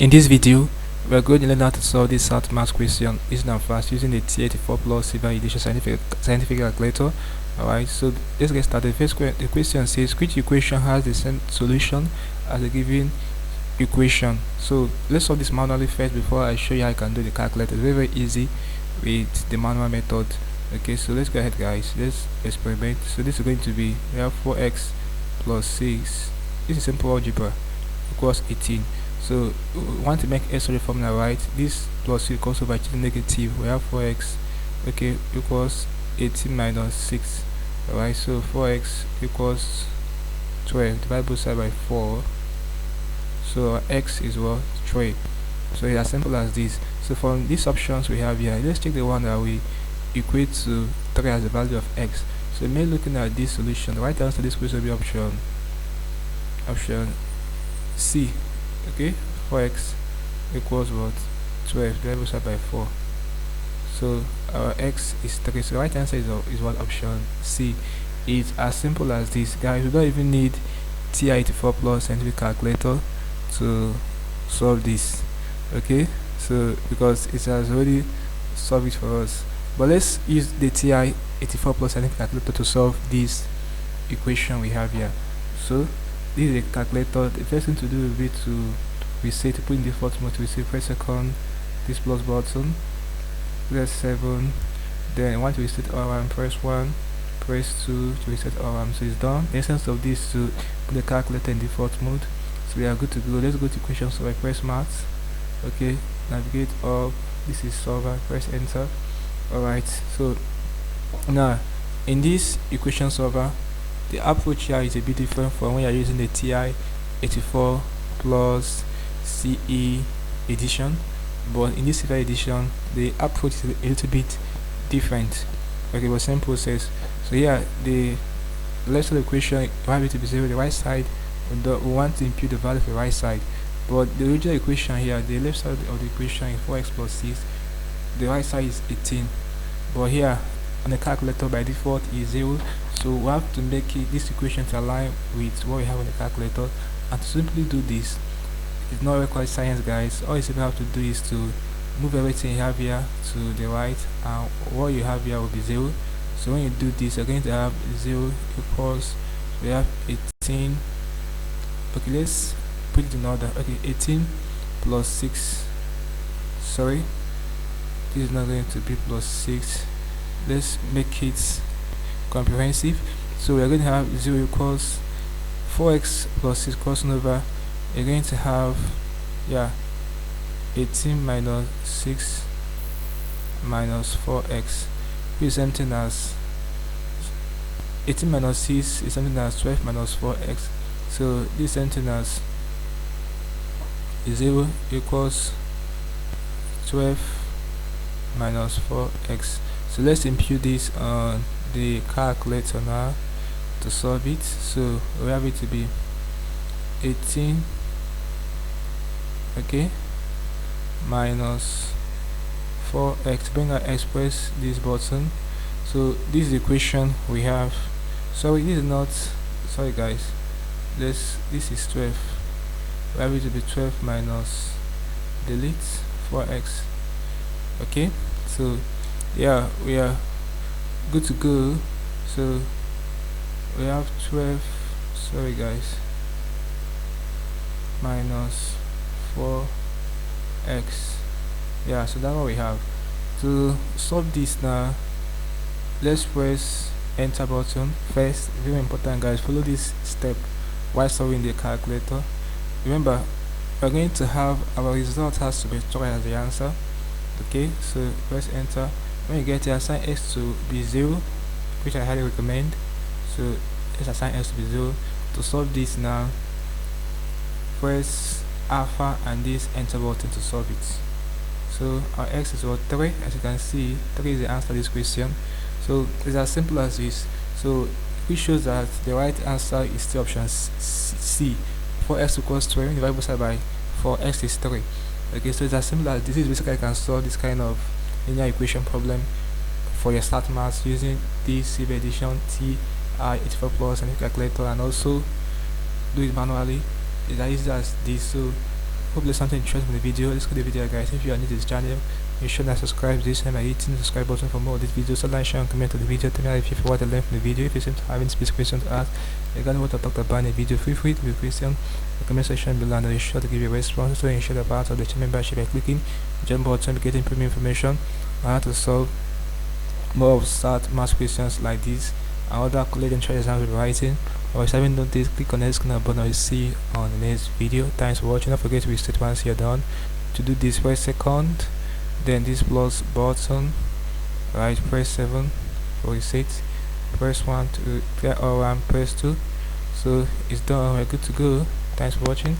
In this video, we are going to learn how to solve this short math question easy and fast using the T84 Plus Silver Edition scientific calculator. Alright, so let's get started. The question says which equation has the same solution as the given equation. So let's solve this manually first before I show you how I can do the calculator. It's very easy with the manual method. Okay, so let's go ahead, guys. Let's experiment. So this is going to be, we have 4x plus 6. This is simple algebra equals 18. So we want to make x the formula, right? This plus 6 equals over to negative. We have 4x, okay, equals 18 minus 6. Alright, so 4x equals 12. Divide both sides by 4. So our x is what? 12. So it's as simple as this. So from these options we have here, let's take the one that we equate to 3 as the value of x. So me looking at this solution, the right answer to this question will be option C. Okay, 4x equals what? 12 divided both sides by 4. So our x is 3. So the right answer is what? Option C. It's as simple as this, guys. We don't even need TI-84 Plus scientific calculator to solve this. Okay, so because it has already solved it for us. But let's use the TI-84 Plus scientific calculator to solve this equation we have here. So this is a calculator. The first thing to do will be to reset, to put in default mode, to reset, press second this plus button, press 7, then want to reset all press 1, press 2 to reset all. So it's done. The essence of this is to put the calculator in default mode. So we are good to go. Let's go to equation. So I press math. Okay, navigate up. This is solver. Press enter. Alright, so now in this equation solver, the approach here is a bit different from when you're using the TI-84 Plus CE edition, but in this Silver edition the approach is a little bit different. Okay, but same process. So here the left side of the equation you have it to be 0, the right side we want to impute the value for the right side, but the original equation here, the left side of the equation is 4x plus 6, the right side is 18, but here on the calculator by default is 0. So we have to make this equation to align with what we have on the calculator, and to simply do this, it's not required science, guys. All you simply have to do is to move everything you have here to the right, and what you have here will be 0. So when you do this, you're going to have 0 equals, we have 18. Okay, let's put it in order. Okay, 18 plus 6, sorry, this is not going to be plus 6. Let's make it comprehensive. So we are going to have 0 equals 4x plus 6 crossing over. You're going to have 18 minus 6 minus 4x, which is something as 18 minus 6 is something as 12 minus 4x. So this something as 0 equals 12 minus 4x. So let's impute this on the calculator now to solve it. So we have it to be 18, okay, minus 4x. Bring our x, press this button. So this is the equation we have. Sorry, this is not, sorry guys, this is 12. We have it to be 12 minus delete 4x. Okay, so yeah, we are good to go. So we have 12, sorry guys, minus 4x. Yeah, so that's what we have. To solve this now, let's press enter button first. Very important, guys, follow this step while solving the calculator. Remember, we're going to have our result has to be stored as the answer. Okay, so press enter. When you get here, assign x to be 0, which I highly recommend. So let's assign x to be 0. To solve this now, press alpha and this enter button to solve it. So our x is what? 3. As you can see, 3 is the answer to this question. So it's as simple as this. So which shows that the right answer is still option C. 4x equals 12 divided both sides by 4x is 3. Okay, so it's as simple as this. Is basically, I can solve this kind of linear equation problem for your start maths using this Silver edition TI-84 Plus and calculator, and also do it manually. It's as easy as this. So Hope there's something interesting in the video. Let's go to the video, guys. If you are new to this channel, you should not subscribe this time by hitting the subscribe button for more of these videos. So like, share, and comment on the video. Tell me if you want to learn from the video. If you seem to have any specific questions to ask regarding what I talked about in the video, feel free to leave a question in the comment section below, and I'll be sure to give you a response. So ensure the part of the channel membership by clicking the join button to get premium information on how to solve more of start math questions like this and other college and exams with writing. Or if you haven't done this, click on the next button. I'll see you on the next video. Thanks for watching. Don't forget to restate once you're done. To do this, press second, then this plus button, right, press 7 for reset, press 1 to clear all and press 2. So it's done, we're good to go. Thanks for watching.